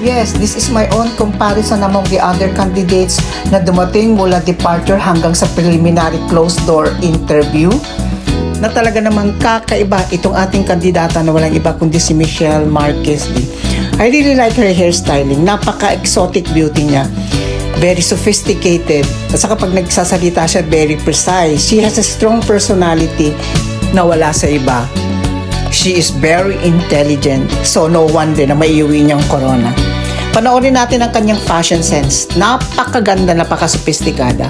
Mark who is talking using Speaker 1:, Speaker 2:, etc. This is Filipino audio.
Speaker 1: Yes, this is my own comparison among the other candidates na dumating mula departure hanggang sa preliminary closed door interview. Na talaga namang kakaiba itong ating kandidata na walang iba kundi si Michelle Marquez. I really like her hairstyling. Napaka-exotic beauty niya. Very sophisticated. At saka pag nagsasalita siya, very precise. She has a strong personality na wala sa iba. She is very intelligent. So no wonder na maiuwi niyang corona. Panoorin natin ang kanyang fashion sense. Napakaganda, napaka-sophisticada.